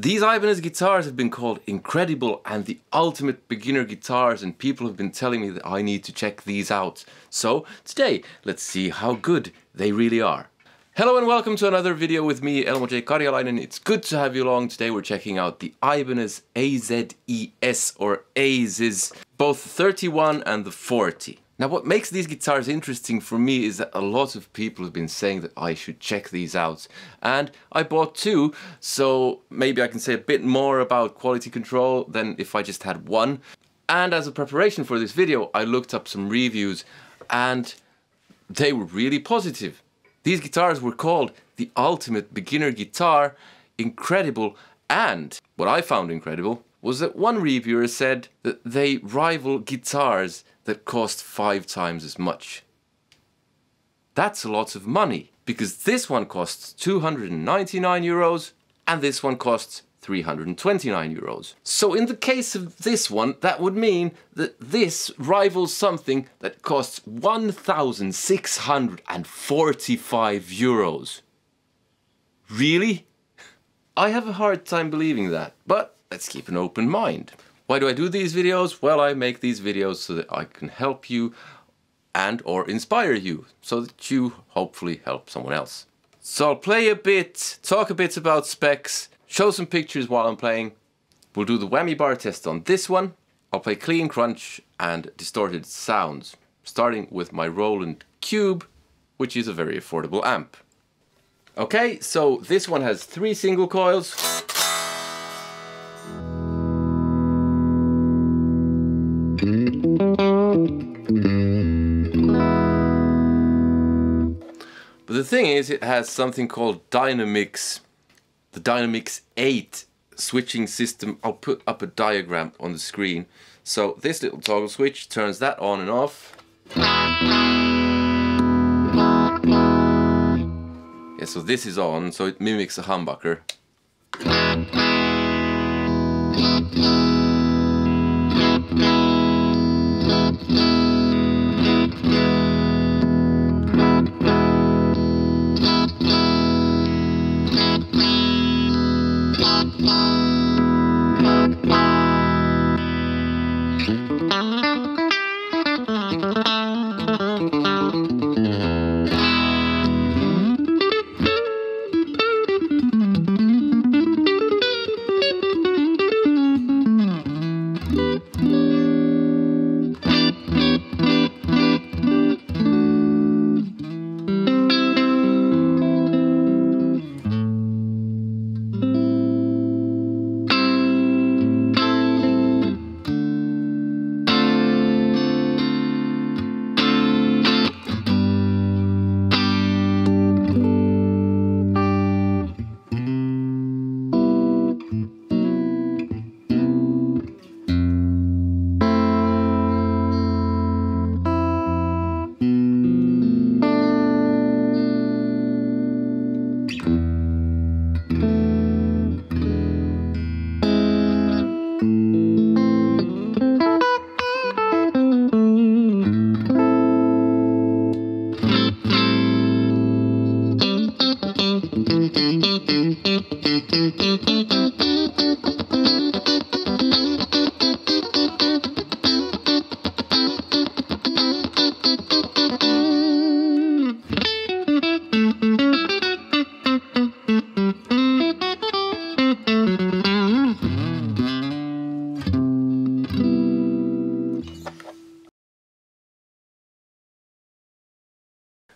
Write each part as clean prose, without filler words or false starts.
These Ibanez guitars have been called incredible and the ultimate beginner guitars, and people have been telling me that I need to check these out. So today, let's see how good they really are. Hello and welcome to another video with me, Elmo J. Karjalainen. It's good to have you along. Today we're checking out the Ibanez AZES or AZES, both 31 and the 40. Now what makes these guitars interesting for me is that a lot of people have been saying that I should check these out. And I bought two, so maybe I can say a bit more about quality control than if I just had one. And as a preparation for this video, I looked up some reviews and they were really positive. These guitars were called the ultimate beginner guitar, incredible, and what I found incredible was that one reviewer said that they rival guitars that cost 5 times as much. That's a lot of money, because this one costs 299 euros and this one costs 329 euros. So in the case of this one, that would mean that this rivals something that costs 1,645 euros. Really? I have a hard time believing that, but let's keep an open mind. Why do I do these videos? Well, I make these videos so that I can help you and or inspire you, so that you hopefully help someone else. So I'll play a bit, talk a bit about specs, show some pictures while I'm playing. We'll do the whammy bar test on this one. I'll play clean, crunch and distorted sounds, starting with my Roland Cube, which is a very affordable amp. Okay, so this one has 3 single coils. But the thing is, it has something called Dynamics, the Dynamics 8 switching system. I'll put up a diagram on the screen. So this little toggle switch turns that on and off. Yeah, so this is on, so it mimics a humbucker.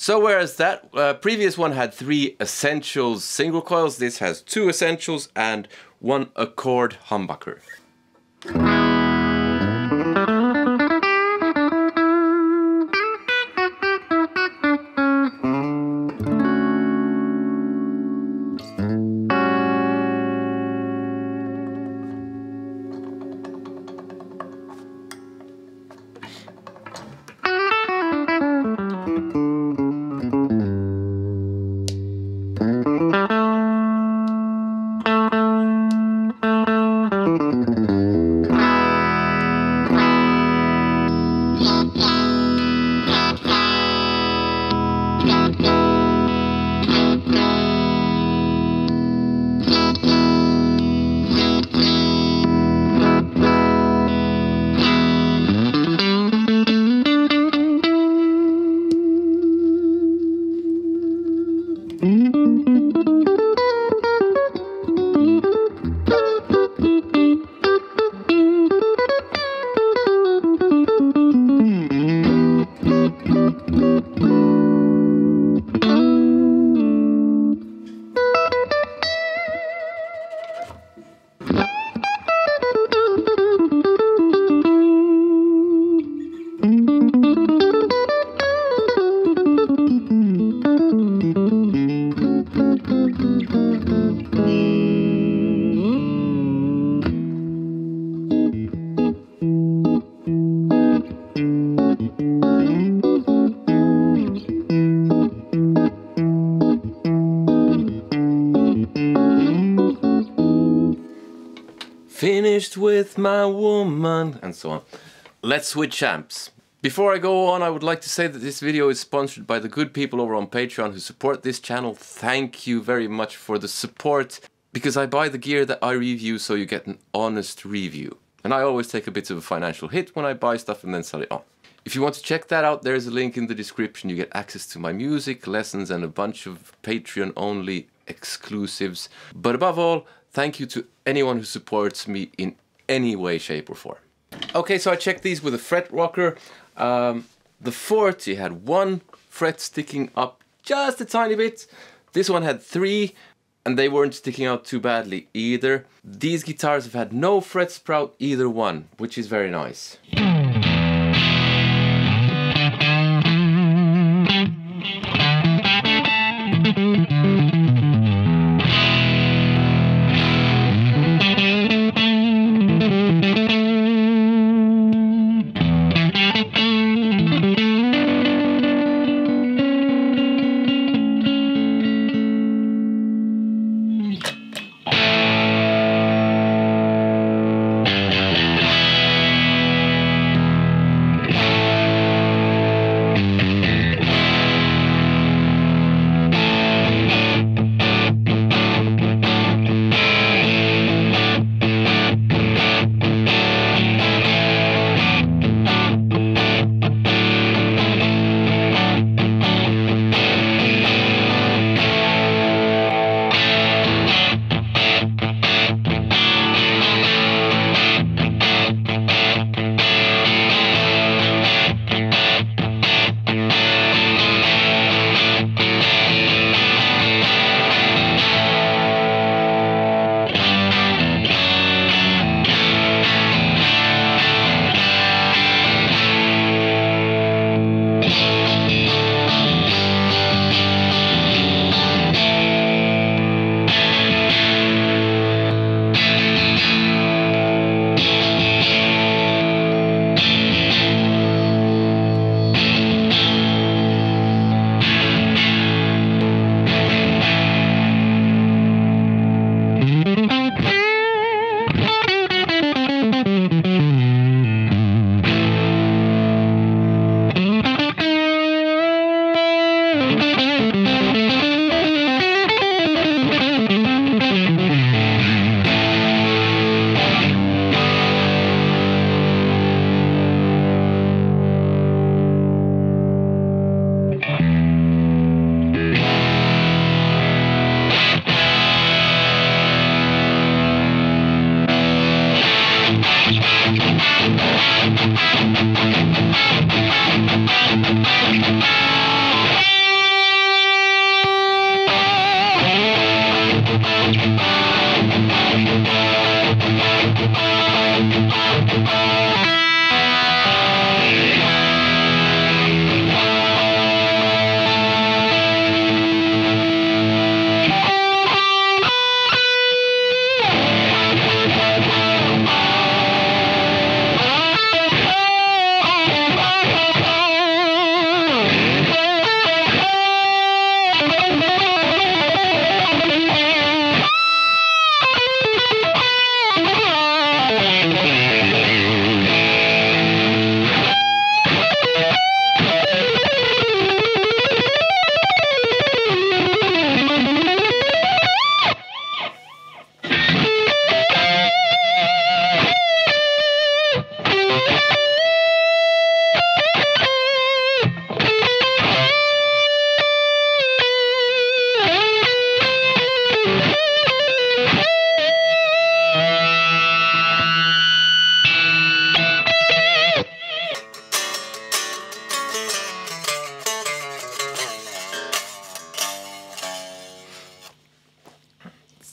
So whereas that previous one had 3 essentials single coils, this has 2 essentials and 1 accord humbucker. finished with my woman, and so on. Let's switch amps. Before I go on, I would like to say that this video is sponsored by the good people over on Patreon who support this channel. Thank you very much for the support, because I buy the gear that I review so you get an honest review. And I always take a bit of a financial hit when I buy stuff and then sell it on. If you want to check that out, there's a link in the description. You get access to my music, lessons, and a bunch of Patreon-only exclusives. But above all, thank you to anyone who supports me in any way, shape, or form. Okay, so I checked these with a fret rocker. The 40 had 1 fret sticking up just a tiny bit. This one had 3, and they weren't sticking out too badly either. These guitars have had no fret sprout either one, which is very nice.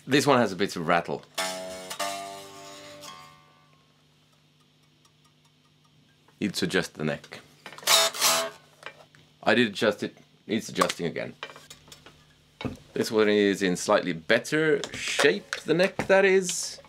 This one has a bit of rattle. Need to adjust the neck. I did adjust it, needs adjusting again. This one is in slightly better shape, the neck that is.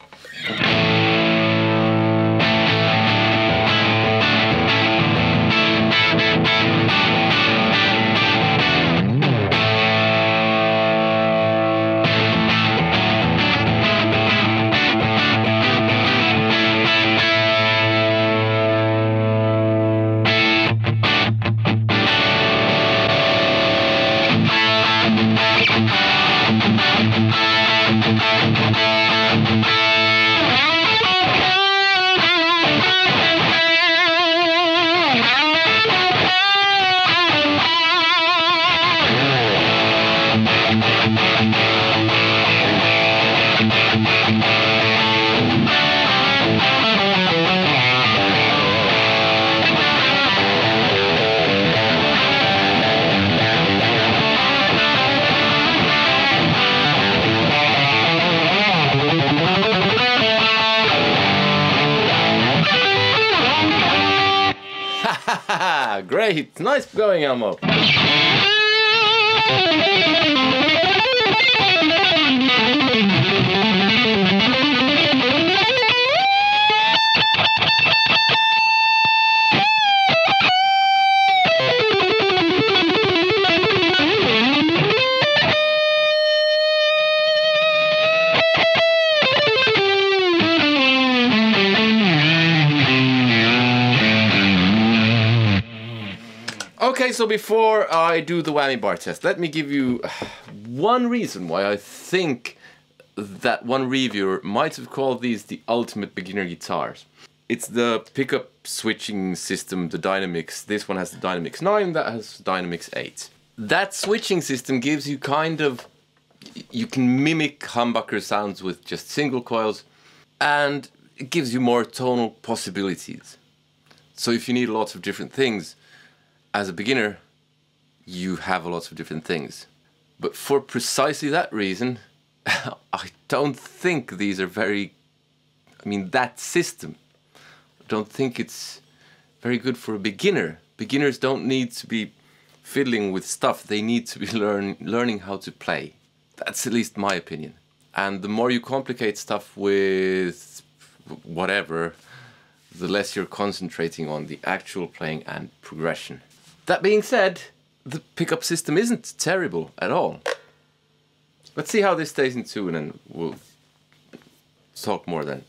Great! Nice going, Elmo! Okay, so before I do the whammy bar test, let me give you one reason why I think that one reviewer might have called these the ultimate beginner guitars. It's the pickup switching system, the Dynamics. This one has the Dynamics 9, that has Dynamics 8. That switching system gives you kind of... You can mimic humbucker sounds with just single coils, and it gives you more tonal possibilities. So if you need lots of different things, as a beginner, you have lots of different things. But for precisely that reason, I don't think these are very... I mean, that system, I don't think it's very good for a beginner. Beginners don't need to be fiddling with stuff. They need to be learning how to play. That's at least my opinion. And the more you complicate stuff with whatever, the less you're concentrating on the actual playing and progression. That being said, the pickup system isn't terrible at all. Let's see how this stays in tune and we'll talk more then.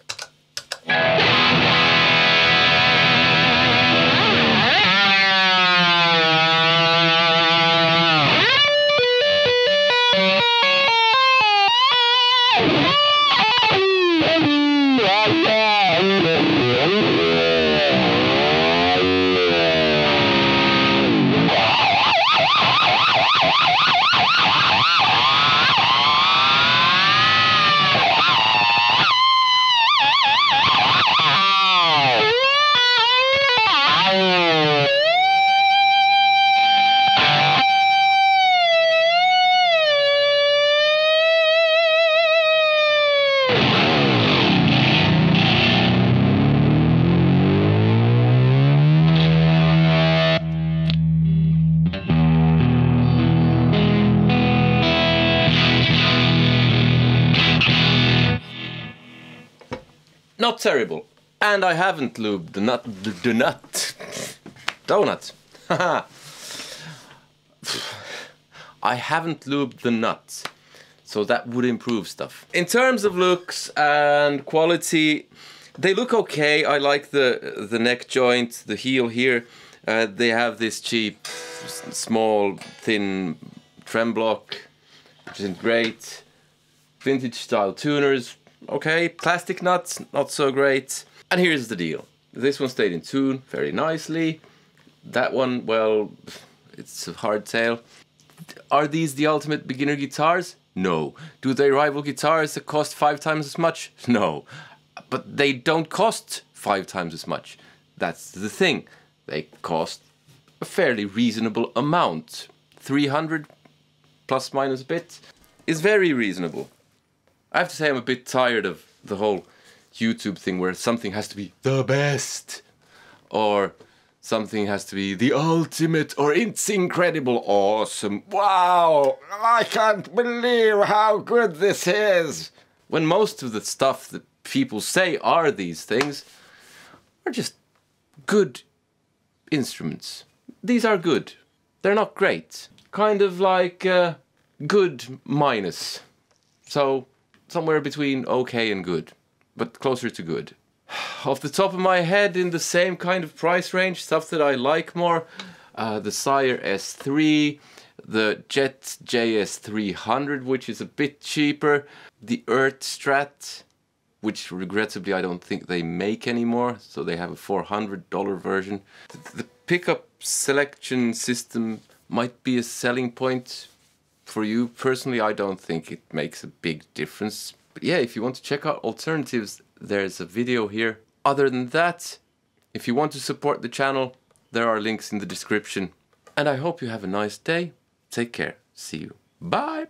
Not terrible. And I haven't lubed the donut. I haven't lubed the nut. So that would improve stuff. In terms of looks and quality, they look okay. I like the neck joint, the heel here. They have this cheap, small, thin trem block, which isn't great. Vintage style tuners, okay. Plastic nuts, not so great. And here's the deal. This one stayed in tune very nicely. That one, well, it's a hardtail. Are these the ultimate beginner guitars? No. Do they rival guitars that cost 5 times as much? No. But they don't cost 5 times as much. That's the thing. They cost a fairly reasonable amount. 300 plus minus a bit is very reasonable. I have to say I'm a bit tired of the whole YouTube thing where something has to be the best or something has to be the ultimate or it's incredible, awesome, wow, I can't believe how good this is. When most of the stuff that people say are these things are just good instruments. These are good. They're not great. Kind of like good minus. So somewhere between okay and good, but closer to good. Off the top of my head, in the same kind of price range, stuff that I like more, the Sire S3, the Jet JS300, which is a bit cheaper, the Earth Strat, which regrettably I don't think they make anymore, so they have a $400 version. The pickup selection system might be a selling point for you. Personally, I don't think it makes a big difference. But yeah, if you want to check out alternatives, there's a video here. Other than that, if you want to support the channel, there are links in the description. And I hope you have a nice day. Take care. See you. Bye.